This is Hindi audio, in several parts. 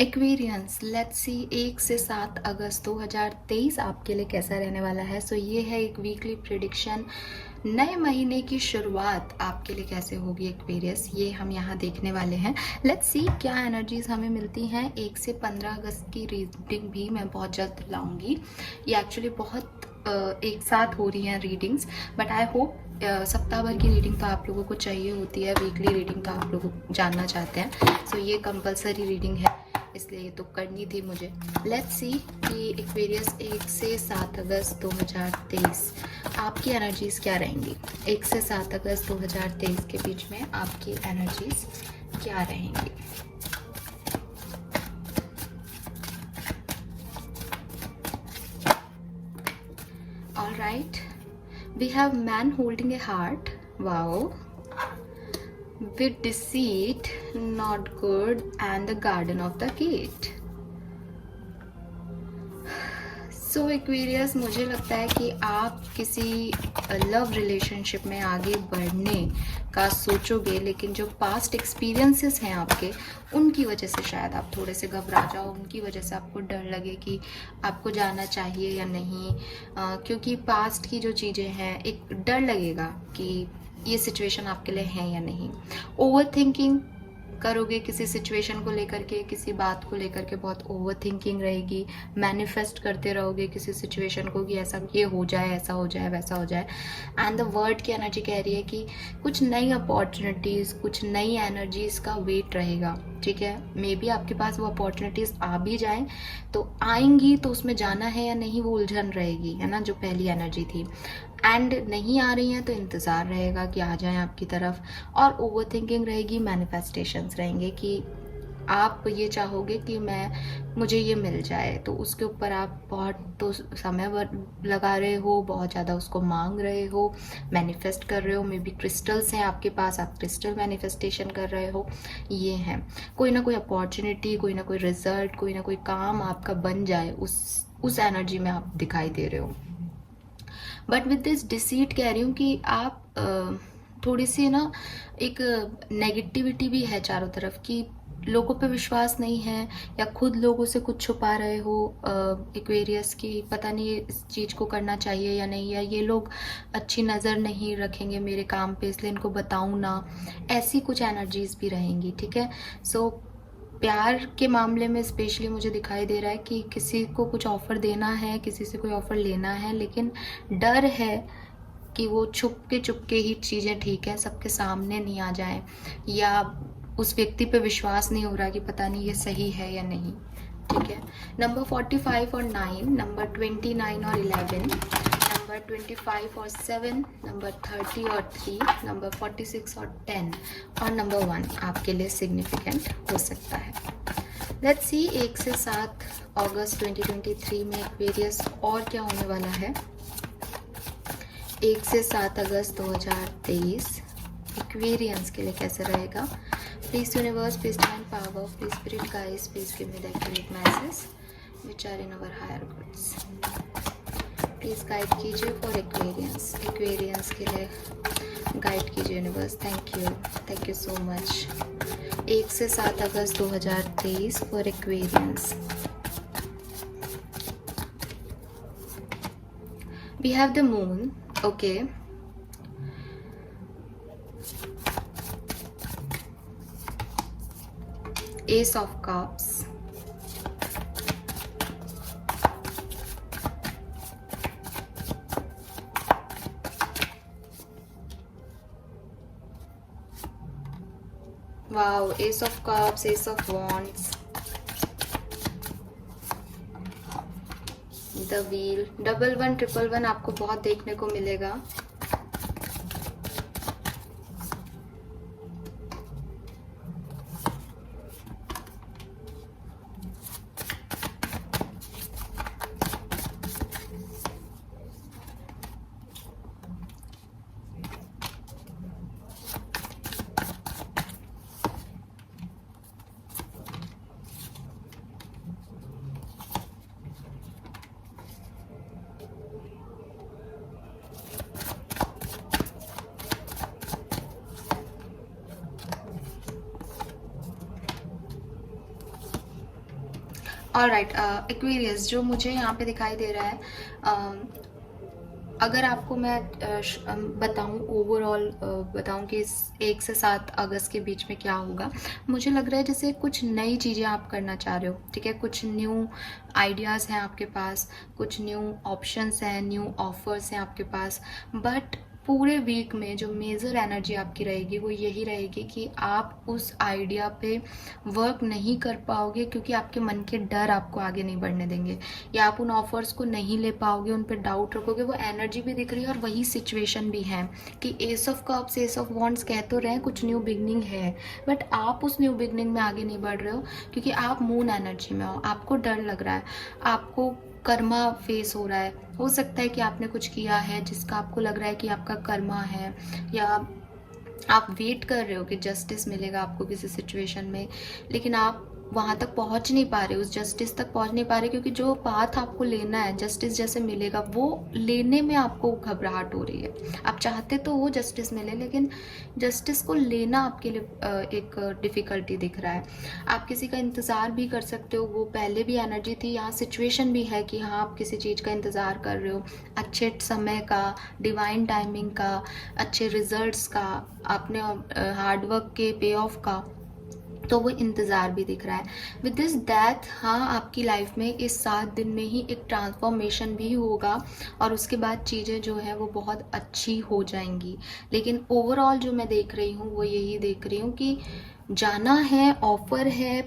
एक्वेरियंस, लेट्स सी 1 से 7 अगस्त 2023 आपके लिए कैसा रहने वाला है। सो ये है एक वीकली प्रिडिक्शन। नए महीने की शुरुआत आपके लिए कैसे होगी एक्वेरियस, ये हम यहाँ देखने वाले हैं। लेट्स सी क्या एनर्जीज हमें मिलती हैं। 1 से 15 अगस्त की रीडिंग भी मैं बहुत जल्द लाऊंगी। ये एक्चुअली बहुत एक साथ हो रही हैं रीडिंग्स, बट आई होप सप्ताह भर की रीडिंग तो आप लोगों को चाहिए होती है, वीकली रीडिंग तो आप लोग जानना चाहते हैं। सो ये कंपलसरी रीडिंग है, इसलिए ये तो करनी थी मुझे। लेट्स सी कि एक्वेरियस 1 से 7 अगस्त 2023 आपकी एनर्जीज क्या रहेंगी। 1 से 7 अगस्त 2023 के बीच में आपकी एनर्जीज क्या रहेंगी। All right, we have man holding a heart. Wow. With deceit, not good, and the garden of the gate. So Aquarius, मुझे लगता है कि आप किसी लव रिलेशनशिप में आगे बढ़ने का सोचोगे, लेकिन जो पास्ट एक्सपीरियंसेस हैं आपके, उनकी वजह से शायद आप थोड़े से घबरा जाओ। उनकी वजह से आपको डर लगे कि आपको जाना चाहिए या नहीं, क्योंकि पास्ट की जो चीज़ें हैं, एक डर लगेगा कि ये सिचुएशन आपके लिए है या नहीं। ओवर थिंकिंग करोगे किसी सिचुएशन को लेकर के, किसी बात को लेकर के बहुत ओवर थिंकिंग रहेगी। मैनिफेस्ट करते रहोगे किसी सिचुएशन को कि ऐसा ये हो जाए, ऐसा हो जाए, वैसा हो जाए। एंड द वर्ड की एनर्जी कह रही है कि कुछ नई अपॉर्चुनिटीज़, कुछ नई एनर्जीज़ का वेट रहेगा। ठीक है, मे बी आपके पास वो अपॉर्चुनिटीज़ आ भी जाएं, तो आएंगी तो उसमें जाना है या नहीं वो उलझन रहेगी, है ना, जो पहली एनर्जी थी। एंड नहीं आ रही हैं तो इंतज़ार रहेगा कि आ जाएं आपकी तरफ। और ओवर थिंकिंग रहेगी, मैनिफेस्टेशंस रहेंगे कि आप ये चाहोगे कि मुझे ये मिल जाए, तो उसके ऊपर आप बहुत तो समय लगा रहे हो, बहुत ज़्यादा उसको मांग रहे हो, मैनिफेस्ट कर रहे हो। मे बी क्रिस्टल्स हैं आपके पास, आप क्रिस्टल मैनिफेस्टेशन कर रहे हो। ये है कोई ना कोई अपॉर्चुनिटी, कोई ना कोई रिजल्ट, कोई ना कोई काम आपका बन जाए, उस एनर्जी में आप दिखाई दे रहे हो। बट विद दिस डिसीट कह रही हूँ कि आप थोड़ी सी ना एक नेगेटिविटी भी है चारों तरफ, कि लोगों पे विश्वास नहीं है, या खुद लोगों से कुछ छुपा रहे हो एक्वेरियस की, पता नहीं इस चीज़ को करना चाहिए या नहीं, या ये लोग अच्छी नज़र नहीं रखेंगे मेरे काम पे, इसलिए इनको बताऊँ ना। ऐसी कुछ एनर्जीज भी रहेंगी। ठीक है, सो प्यार के मामले में स्पेशली मुझे दिखाई दे रहा है कि किसी को कुछ ऑफ़र देना है, किसी से कोई ऑफ़र लेना है, लेकिन डर है कि वो चुपके ही चीज़ें ठीक है, सबके सामने नहीं आ जाए, या उस व्यक्ति पे विश्वास नहीं हो रहा कि पता नहीं ये सही है या नहीं। ठीक है, नंबर 45 और 9, नंबर 29 और 11, नंबर 25 और 7, नंबर 30 और 3, नंबर 46 और 10 और नंबर 1 आपके लिए सिग्निफिकेंट हो सकता है। लेट्स सी 1 से 7 अगस्त 2023 में एक्वेरियस और क्या होने वाला है। 1 से 7 अगस्त 2023 एक्वेरियंस के लिए कैसे रहेगा। Please universe, please divine power, please spirit guides, please give me the accurate message which are in our higher goods. Please guide कीजिए फॉर एक्वेरियंस, एक्वेरियंस के लिए गाइड कीजिए universe. Thank you so much. 1 से 7 अगस्त 2023 for aquarians. We have the moon, okay, Ace of Cups, wow, Ace of Cups, Ace of Wands, The Wheel, 1111 आपको बहुत देखने को मिलेगा। ऑलराइट एक्वेरियस, जो मुझे यहाँ पे दिखाई दे रहा है, अगर आपको मैं बताऊं ओवरऑल, बताऊं कि इस 1 से 7 अगस्त के बीच में क्या होगा, मुझे लग रहा है जैसे कुछ नई चीज़ें आप करना चाह रहे हो, ठीक है, कुछ न्यू आइडियाज़ हैं आपके पास, कुछ न्यू ऑप्शंस हैं, न्यू ऑफर्स हैं आपके पास। बट पूरे वीक में जो मेजर एनर्जी आपकी रहेगी वो यही रहेगी कि आप उस आइडिया पे वर्क नहीं कर पाओगे, क्योंकि आपके मन के डर आपको आगे नहीं बढ़ने देंगे, या आप उन ऑफर्स को नहीं ले पाओगे, उन पे डाउट रखोगे। वो एनर्जी भी दिख रही है और वही सिचुएशन भी है कि S of cups, S of wands कह तो रहे हैं कुछ न्यू बिगनिंग है, बट आप उस न्यू बिगनिंग में आगे नहीं बढ़ रहे हो, क्योंकि आप मून एनर्जी में हो, आपको डर लग रहा है, आपको कर्मा फेस हो रहा है। हो सकता है कि आपने कुछ किया है जिसका आपको लग रहा है कि आपका कर्मा है, या आप वेट कर रहे हो कि जस्टिस मिलेगा आपको किसी सिचुएशन में, लेकिन आप वहाँ तक पहुँच नहीं पा रहे, उस जस्टिस तक पहुँच नहीं पा रहे, क्योंकि जो पाथ आपको लेना है जस्टिस जैसे मिलेगा वो लेने में आपको घबराहट हो रही है। आप चाहते तो वो जस्टिस मिले, लेकिन जस्टिस को लेना आपके लिए एक डिफ़िकल्टी दिख रहा है। आप किसी का इंतज़ार भी कर सकते हो, वो पहले भी एनर्जी थी, यहाँ सिचुएशन भी है कि हाँ आप किसी चीज़ का इंतज़ार कर रहे हो, अच्छे समय का, डिवाइन टाइमिंग का, अच्छे रिजल्ट्स का, अपने हार्डवर्क के पे ऑफ का, तो वो इंतज़ार भी दिख रहा है। विद दिस दैट, हाँ आपकी लाइफ में इस 7 दिन में ही एक ट्रांसफॉर्मेशन भी होगा और उसके बाद चीज़ें जो है वो बहुत अच्छी हो जाएंगी। लेकिन ओवरऑल जो मैं देख रही हूँ वो यही देख रही हूँ कि जाना है, ऑफर है,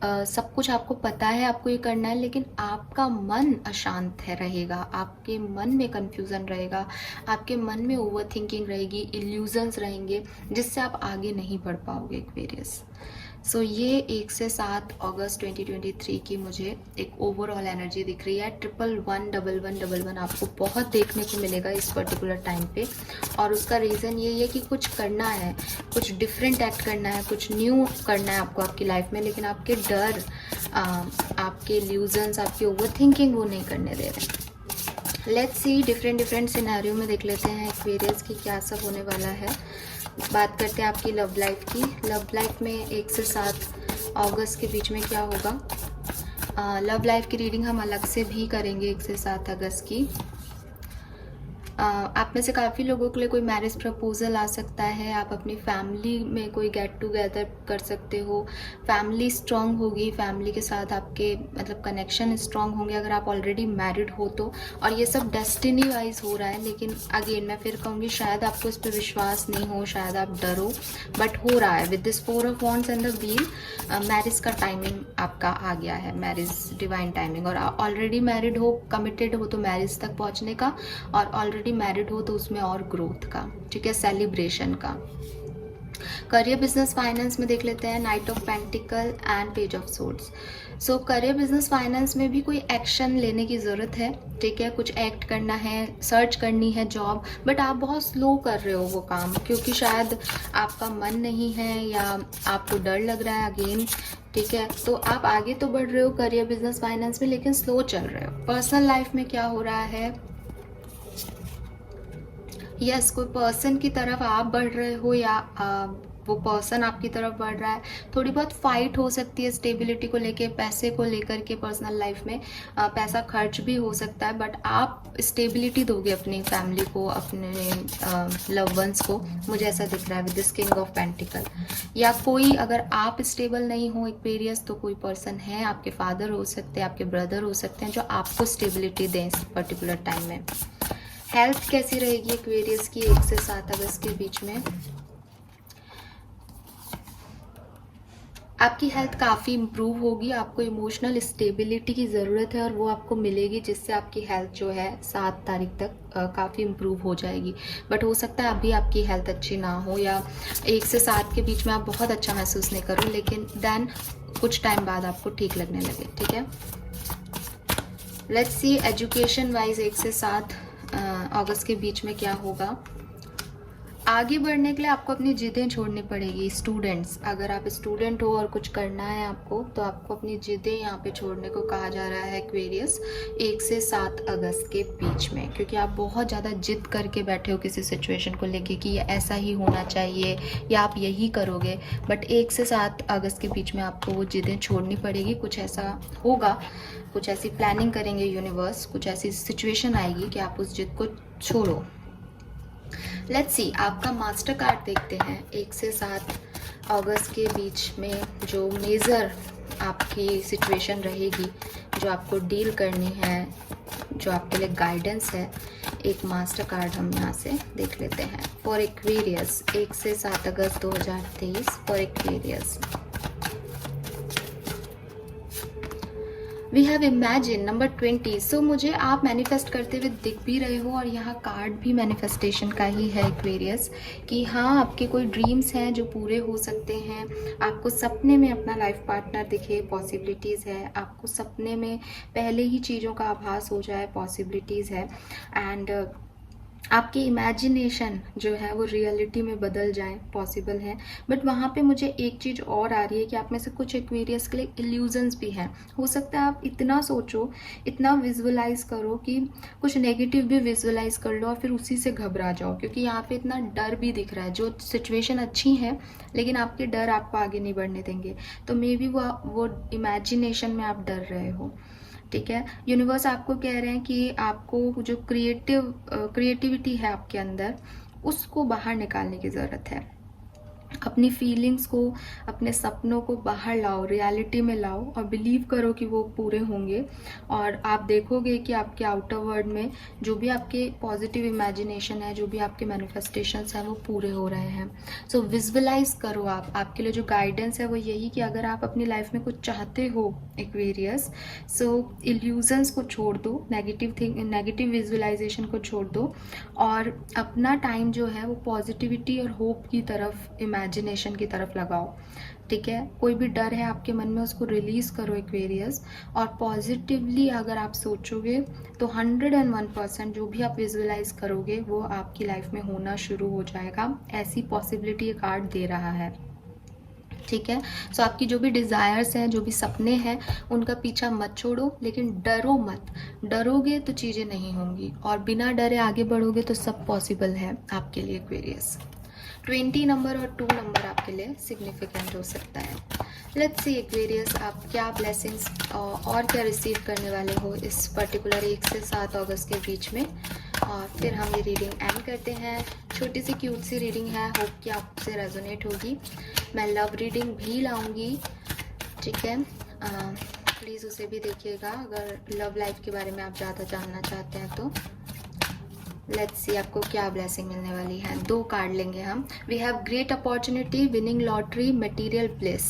सब कुछ आपको पता है आपको ये करना है, लेकिन आपका मन अशांत है रहेगा, आपके मन में कन्फ्यूज़न रहेगा, आपके मन में ओवर थिंकिंग रहेगी, इल्यूजन्स रहेंगे, जिससे आप आगे नहीं बढ़ पाओगे एक्वेरियस। सो ये 1 से 7 अगस्त 2023 की मुझे एक ओवरऑल एनर्जी दिख रही है। 111111 आपको बहुत देखने को मिलेगा इस पर्टिकुलर टाइम पे, और उसका रीज़न यही है कि कुछ करना है, कुछ डिफरेंट एक्ट करना है, कुछ न्यू करना है आपको आपकी लाइफ में, लेकिन आपके डर, आपके इल्यूजन्स, आपकी ओवर थिंकिंग वो नहीं करने दे रहे। लेट्स सी, डिफरेंट सिनेरियो में देख लेते हैं एक्वेरियस की क्या सब होने वाला है। बात करते हैं आपकी लव लाइफ की। लव लाइफ में 1 से 7 अगस्त के बीच में क्या होगा। लव लाइफ की रीडिंग हम अलग से भी करेंगे 1 से 7 अगस्त की। आप में से काफ़ी लोगों के लिए कोई मैरिज प्रपोजल आ सकता है, आप अपनी फैमिली में कोई गेट टुगेदर कर सकते हो, फैमिली स्ट्रांग होगी, फैमिली के साथ आपके मतलब कनेक्शन स्ट्रांग होंगे अगर आप ऑलरेडी मैरिड हो तो, और ये सब डेस्टिनी वाइज हो रहा है। लेकिन अगेन मैं फिर कहूँगी शायद आपको इस पर विश्वास नहीं हो, शायद आप डरो, बट हो रहा है। With this 4 of wands and the wheel, marriage का टाइमिंग आपका आ गया है, मैरिज डिवाइन टाइमिंग, और ऑलरेडी मैरिड हो, कमिटेड हो तो मैरिज तक पहुँचने का, और ऑलरेडी मैरिड हो तो उसमें और ग्रोथ का, ठीक है, सेलिब्रेशन का। करियर, बिजनेस, फाइनेंस में देख लेते हैं night of pentacle and page of swords. So career, business, finance में भी कोई एक्शन लेने की ज़रूरत है, ठीक है, कुछ एक्ट करना है, सर्च करनी है जॉब, बट आप बहुत स्लो कर रहे हो वो काम, क्योंकि शायद आपका मन नहीं है या आपको डर लग रहा है अगेन, ठीक है। तो आप आगे तो बढ़ रहे हो करियर, बिजनेस, फाइनेंस में, लेकिन स्लो चल रहे हो। पर्सनल लाइफ में क्या हो रहा है, यस, कोई पर्सन की तरफ आप बढ़ रहे हो या वो पर्सन आपकी तरफ बढ़ रहा है। थोड़ी बहुत फाइट हो सकती है स्टेबिलिटी को लेके, पैसे को लेकर के, पर्सनल लाइफ में पैसा खर्च भी हो सकता है, बट आप स्टेबिलिटी दोगे अपनी फैमिली को, अपने लव वंस को, मुझे ऐसा दिख रहा है with this king of pentacle. या कोई, अगर आप स्टेबल नहीं हो एक्वेरियस, तो कोई पर्सन है, आपके फादर हो सकते हैं, आपके ब्रदर हो सकते हैं, जो आपको स्टेबिलिटी दें इस पर्टिकुलर टाइम में। हेल्थ कैसी रहेगी एक्वेरियस की 1 से 7 अगस्त के बीच में। आपकी हेल्थ काफ़ी इम्प्रूव होगी, आपको इमोशनल स्टेबिलिटी की ज़रूरत है और वो आपको मिलेगी, जिससे आपकी हेल्थ जो है 7 तारीख तक काफ़ी इम्प्रूव हो जाएगी। बट हो सकता है अभी आपकी हेल्थ अच्छी ना हो, या 1 से 7 के बीच में आप बहुत अच्छा महसूस नहीं करो, लेकिन देन कुछ टाइम बाद आपको ठीक लगने लगे, ठीक है। लेट्स सी एजुकेशन वाइज 1 से 7 अगस्त के बीच में क्या होगा। आगे बढ़ने के लिए आपको अपनी जिदें छोड़नी पड़ेगी। स्टूडेंट्स, अगर आप स्टूडेंट हो और कुछ करना है आपको, तो आपको अपनी जिदें यहाँ पे छोड़ने को कहा जा रहा है एक्वेरियस 1 से 7 अगस्त के बीच में, क्योंकि आप बहुत ज़्यादा जिद करके बैठे हो किसी सिचुएशन को लेके कि ये ऐसा ही होना चाहिए या आप यही करोगे। बट 1 से 7 अगस्त के बीच में आपको वो जिदें छोड़नी पड़ेगी। कुछ ऐसा होगा, कुछ ऐसी प्लानिंग करेंगे यूनिवर्स, कुछ ऐसी सिचुएशन आएगी कि आप उस जिद को छोड़ो। लेट्स सी, आपका मास्टर कार्ड देखते हैं। 1 से 7 अगस्त के बीच में जो मेजर आपकी सिचुएशन रहेगी, जो आपको डील करनी है, जो आपके लिए गाइडेंस है, एक मास्टर कार्ड हम यहाँ से देख लेते हैं। फॉर एक्वेरियस 1 से 7 अगस्त 2023 for aquarius. We have imagine number 20। सो मुझे आप मैनिफेस्ट करते हुए दिख भी रहे हो, और यहाँ कार्ड भी मैनिफेस्टेशन का ही है एक्वेरियस, कि हाँ आपके कोई ड्रीम्स हैं जो पूरे हो सकते हैं। आपको सपने में अपना लाइफ पार्टनर दिखे, पॉसिबिलिटीज़ है। आपको सपने में पहले ही चीज़ों का आभास हो जाए, पॉसिबिलिटीज़ है। एंड आपकी इमेजिनेशन जो है वो रियलिटी में बदल जाए, पॉसिबल है। बट वहाँ पे मुझे एक चीज़ और आ रही है कि आप में से कुछ एक्वेरियस के लिए इल्यूजन्स भी हैं। हो सकता है आप इतना सोचो, इतना विजुअलाइज करो कि कुछ नेगेटिव भी विजुअलाइज कर लो और फिर उसी से घबरा जाओ, क्योंकि यहाँ पे इतना डर भी दिख रहा है। जो सिचुएशन अच्छी है लेकिन आपके डर आपको आगे नहीं बढ़ने देंगे, तो मे बी वो इमेजिनेशन में आप डर रहे हो। ठीक है, यूनिवर्स आपको कह रहे हैं कि आपको जो क्रिएटिविटी है आपके अंदर, उसको बाहर निकालने की ज़रूरत है। अपनी फीलिंग्स को, अपने सपनों को बाहर लाओ, रियलिटी में लाओ, और बिलीव करो कि वो पूरे होंगे। और आप देखोगे कि आपके आउटर वर्ल्ड में जो भी आपके पॉजिटिव इमेजिनेशन है, जो भी आपके मैनिफेस्टेशंस हैं, वो पूरे हो रहे हैं। सो विजुअलाइज करो आप। आपके लिए जो गाइडेंस है वो यही कि अगर आप अपनी लाइफ में कुछ चाहते हो एक्वेरियस, सो इल्यूजन्स को छोड़ दो, नेगेटिव विजुअलाइजेशन को छोड़ दो, और अपना टाइम जो है वो पॉजिटिविटी और होप की तरफ, इमेजिनेशन की तरफ लगाओ। ठीक है, कोई भी डर है आपके मन में उसको रिलीज करो एक्वेरियस, और पॉजिटिवली अगर आप सोचोगे तो 101% जो भी आप विजुअलाइज करोगे वो आपकी लाइफ में होना शुरू हो जाएगा। ऐसी पॉसिबिलिटी ये कार्ड दे रहा है। ठीक है, सो आपकी जो भी डिज़ायर्स हैं, जो भी सपने हैं, उनका पीछा मत छोड़ो, लेकिन डरो मत। डरोगे तो चीज़ें नहीं होंगी, और बिना डरे आगे बढ़ोगे तो सब पॉसिबल है आपके लिए एक्वेरियस। 20 नंबर और 2 नंबर आपके लिए सिग्निफिकेंट हो सकता है। लेट्स सी एक्वेरियस, आप क्या ब्लेसिंग्स और क्या रिसीव करने वाले हो इस पर्टिकुलर 1 से 7 अगस्त के बीच में, और फिर हम ये रीडिंग एंड करते हैं। छोटी सी क्यूट सी रीडिंग है, होप कि आपसे रेजोनेट होगी। मैं लव रीडिंग भी लाऊंगी, ठीक है, प्लीज़ उसे भी देखिएगा अगर लव लाइफ के बारे में आप ज़्यादा जानना चाहते हैं तो। लेट्स सी आपको क्या ब्लेसिंग मिलने वाली है। 2 कार्ड लेंगे हम। We have great opportunity, winning lottery, material bliss.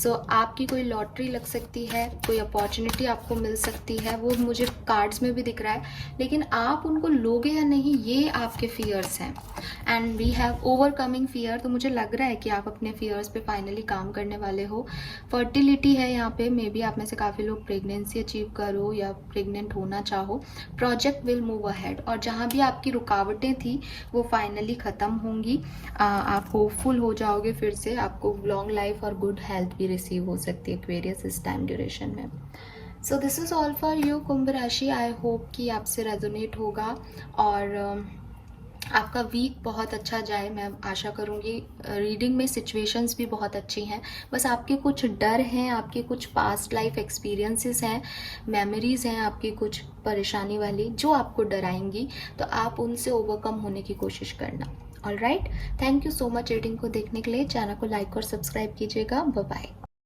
So आपकी कोई लॉटरी लग सकती है, कोई अपॉर्चुनिटी आपको मिल सकती है, वो मुझे कार्ड्स में भी दिख रहा है, लेकिन आप उनको लोगे या नहीं ये आपके फियर्स हैं। And we have overcoming fear, तो मुझे लग रहा है कि आप अपने फियर्स पे फाइनली काम करने वाले हो। फर्टिलिटी है यहाँ पे, मे बी आप में से काफ़ी लोग प्रेगनेंसी अचीव करो या प्रेग्नेंट होना चाहो। प्रोजेक्ट विल मूव अहेड, और जहाँ भी आपकी रुकावटें थी वो फाइनली ख़त्म होंगी। आप होपफुल हो जाओगे फिर से। आपको लॉन्ग लाइफ और गुड हेल्थ भी रिसीव हो सकती है एक्वेरियस इस टाइम ड्यूरेशन में। So this is all for you Kumbh राशि। आई होप कि आपसे रेजोनेट होगा और आपका वीक बहुत अच्छा जाए, मैं आशा करूँगी। रीडिंग में सिचुएशंस भी बहुत अच्छी हैं, बस आपके कुछ डर हैं, आपके कुछ पास्ट लाइफ एक्सपीरियंसेस हैं, मेमोरीज़ हैं आपकी कुछ परेशानी वाली जो आपको डराएंगी, तो आप उनसे ओवरकम होने की कोशिश करना। Alright, thank you so much reading को देखने के लिए। चैनल को लाइक और सब्सक्राइब कीजिएगा। Bye bye.